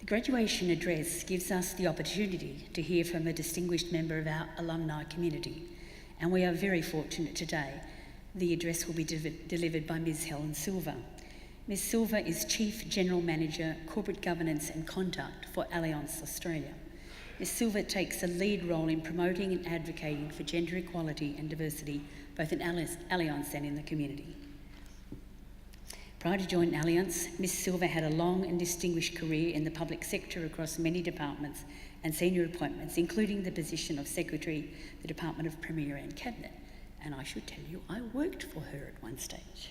graduation address gives us the opportunity to hear from a distinguished member of our alumni community, and we are very fortunate today. The address will be delivered by Ms. Helen Silver. Ms. Silver is Chief General Manager, Corporate Governance and Conduct for Allianz Australia. Ms. Silver takes a lead role in promoting and advocating for gender equality and diversity, both in Allianz and in the community. Prior to joining Allianz, Ms. Silver had a long and distinguished career in the public sector across many departments and senior appointments, including the position of Secretary, the Department of Premier and Cabinet. And I should tell you, I worked for her at one stage.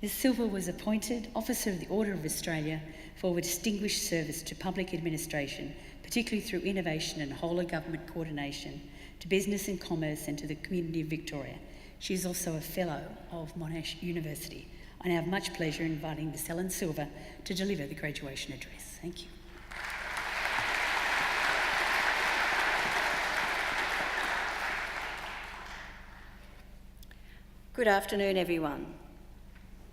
Ms. Silver was appointed Officer of the Order of Australia for a distinguished service to public administration, particularly through innovation and whole-of-government coordination, to business and commerce and to the community of Victoria. She is also a Fellow of Monash University. I now have much pleasure in inviting Ms. Helen Silver to deliver the graduation address. Thank you. Good afternoon, everyone.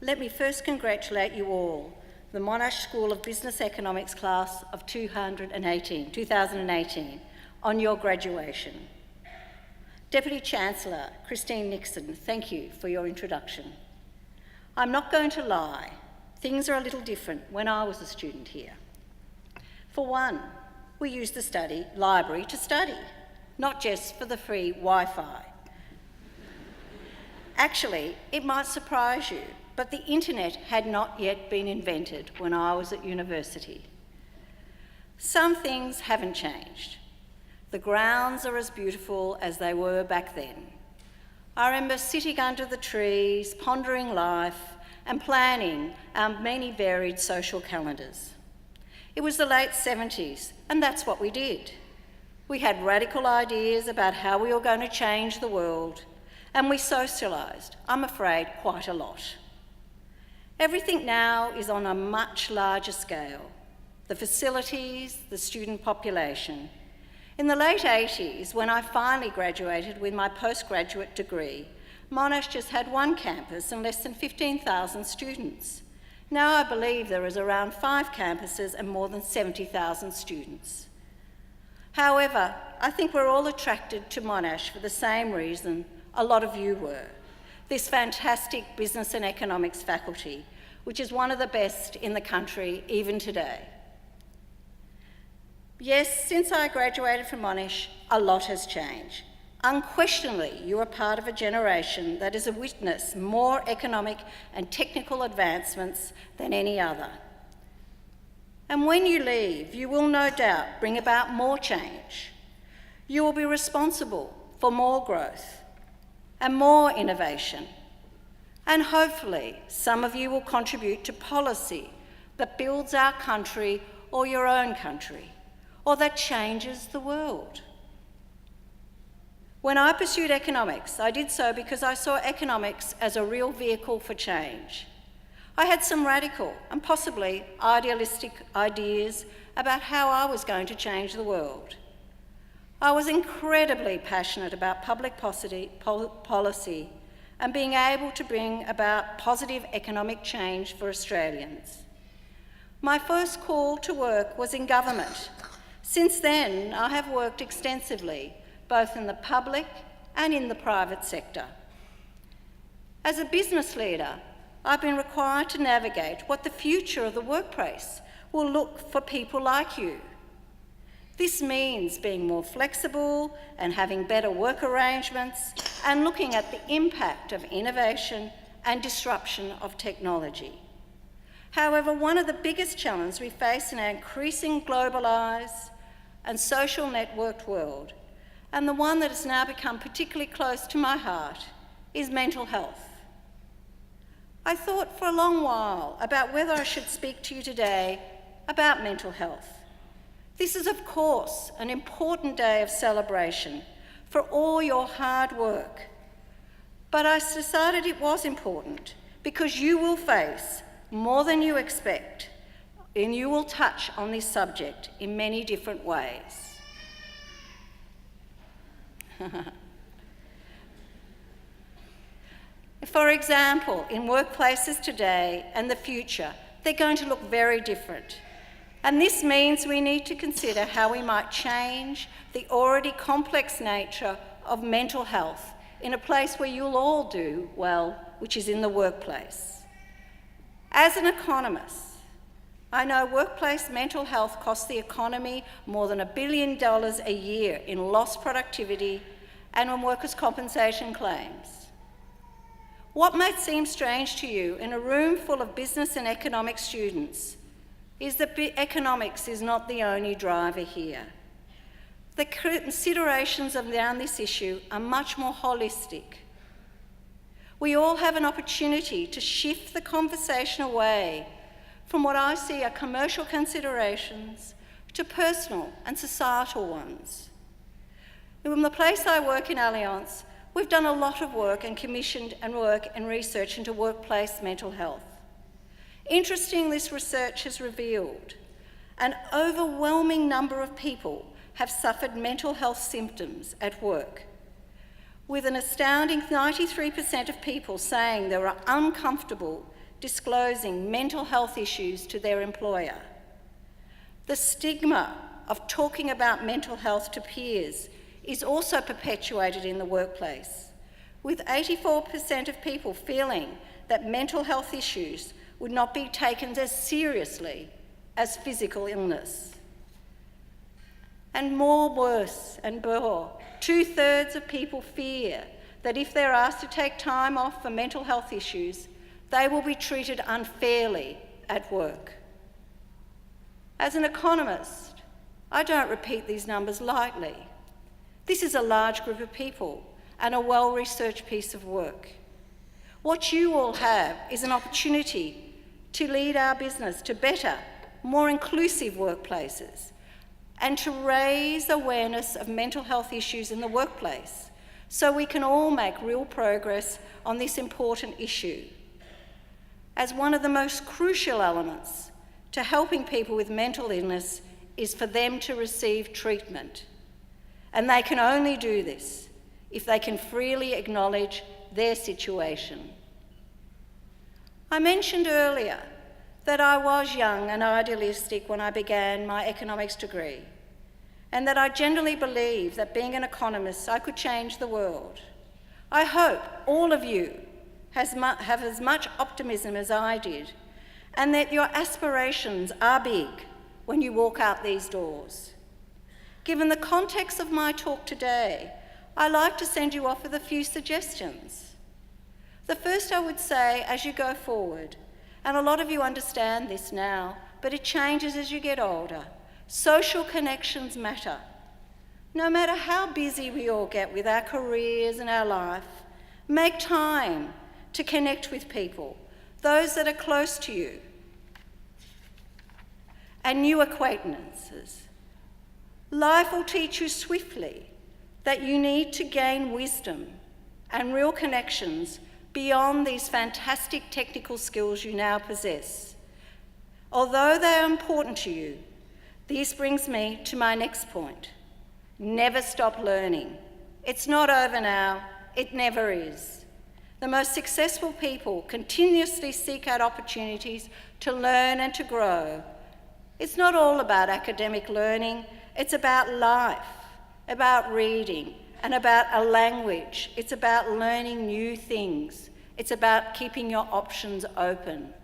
Let me first congratulate you all, the Monash School of Business Economics class of 2018, on your graduation. Deputy Chancellor Christine Nixon, thank you for your introduction. I'm not going to lie, things are a little different when I was a student here. For one, we used the library to study, not just for the free Wi-Fi. Actually, it might surprise you, but the internet had not yet been invented when I was at university. Some things haven't changed. The grounds are as beautiful as they were back then. I remember sitting under the trees, pondering life and planning our many varied social calendars. It was the late 70s, and that's what we did. We had radical ideas about how we were going to change the world, and we socialised, I'm afraid, quite a lot. Everything now is on a much larger scale. The facilities, the student population. In the late 80s, when I finally graduated with my postgraduate degree, Monash just had one campus and less than 15,000 students. Now I believe there is around 5 campuses and more than 70,000 students. However, I think we're all attracted to Monash for the same reason a lot of you were. This fantastic business and economics faculty, which is one of the best in the country even today. Yes, since I graduated from Monash, a lot has changed. Unquestionably, you are part of a generation that has witnessed more economic and technical advancements than any other. And when you leave, you will no doubt bring about more change. You will be responsible for more growth and more innovation. And hopefully, some of you will contribute to policy that builds our country or your own country, or that changes the world. When I pursued economics, I did so because I saw economics as a real vehicle for change. I had some radical and possibly idealistic ideas about how I was going to change the world. I was incredibly passionate about public policy and being able to bring about positive economic change for Australians. My first call to work was in government. Since then, I have worked extensively, both in the public and in the private sector. As a business leader, I've been required to navigate what the future of the workplace will look for people like you. This means being more flexible and having better work arrangements and looking at the impact of innovation and disruption of technology. However, one of the biggest challenges we face in our increasing globalised and social networked world, and the one that has now become particularly close to my heart, is mental health. I thought for a long while about whether I should speak to you today about mental health. This is, of course, an important day of celebration for all your hard work. But I decided it was important because you will face more than you expect, and you will touch on this subject in many different ways. For example, in workplaces today and the future, they're going to look very different. And this means we need to consider how we might change the already complex nature of mental health in a place where you'll all do well, which is in the workplace. As an economist, I know workplace mental health costs the economy more than $1 billion a year in lost productivity and on workers' compensation claims. What might seem strange to you in a room full of business and economics students is that economics is not the only driver here. The considerations around this issue are much more holistic. We all have an opportunity to shift the conversation away from what I see are commercial considerations to personal and societal ones. In the place I work in Allianz, we've done a lot of work and commissioned and work and research into workplace mental health. Interesting, this research has revealed an overwhelming number of people have suffered mental health symptoms at work, with an astounding 93% of people saying they were uncomfortable disclosing mental health issues to their employer. The stigma of talking about mental health to peers is also perpetuated in the workplace, with 84% of people feeling that mental health issues would not be taken as seriously as physical illness. And worse, 2/3 of people fear that if they're asked to take time off for mental health issues, they will be treated unfairly at work. As an economist, I don't repeat these numbers lightly. This is a large group of people and a well-researched piece of work. What you all have is an opportunity to lead our business to better, more inclusive workplaces and to raise awareness of mental health issues in the workplace so we can all make real progress on this important issue. As one of the most crucial elements to helping people with mental illness is for them to receive treatment. And they can only do this if they can freely acknowledge their situation. I mentioned earlier that I was young and idealistic when I began my economics degree, and that I generally believed that being an economist, I could change the world. I hope all of you have as much optimism as I did, and that your aspirations are big when you walk out these doors. Given the context of my talk today, I'd like to send you off with a few suggestions. The first I would say, as you go forward, and a lot of you understand this now, but it changes as you get older, social connections matter. No matter how busy we all get with our careers and our life, make time to connect with people, those that are close to you, and new acquaintances. Life will teach you swiftly that you need to gain wisdom and real connections beyond these fantastic technical skills you now possess. Although they are important to you, this brings me to my next point. Never stop learning. It's not over now, it never is. The most successful people continuously seek out opportunities to learn and to grow. It's not all about academic learning, it's about life, about reading, and about a language. It's about learning new things. It's about keeping your options open.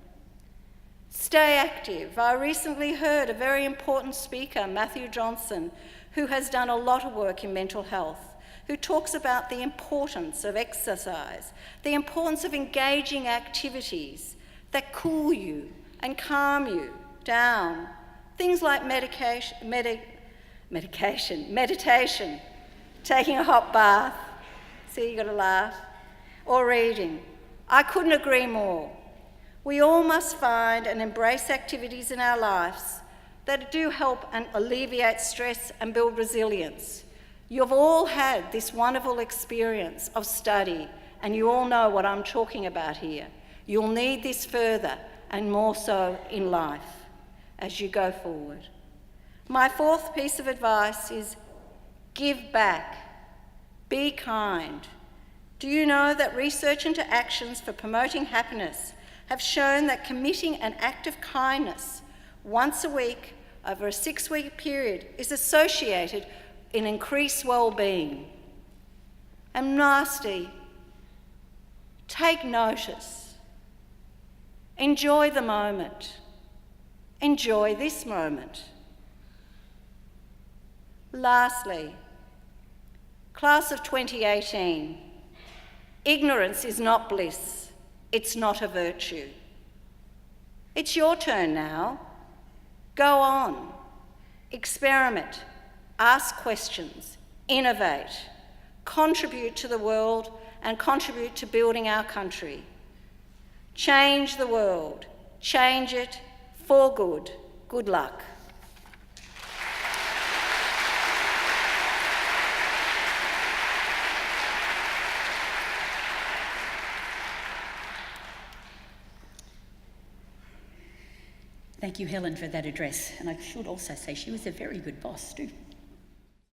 Stay active. I recently heard a very important speaker, Matthew Johnson, who has done a lot of work in mental health, who talks about the importance of exercise, the importance of engaging activities that cool you and calm you down. Things like meditation, taking a hot bath, see, you gotta laugh, or reading. I couldn't agree more. We all must find and embrace activities in our lives that do help and alleviate stress and build resilience. You've all had this wonderful experience of study, and you all know what I'm talking about here. You'll need this further and more so in life as you go forward. My fourth piece of advice is give back. Be kind. Do you know that research into actions for promoting happiness have shown that committing an act of kindness once a week over a 6-week period is associated in increased well-being. And lastly, take notice. Enjoy the moment. Enjoy this moment. Lastly, class of 2018, ignorance is not bliss, it's not a virtue. It's your turn now. Go on, experiment, ask questions, innovate, contribute to the world and contribute to building our country. Change the world, change it for good. Good luck. Thank you, Helen, for that address. And I should also say she was a very good boss too.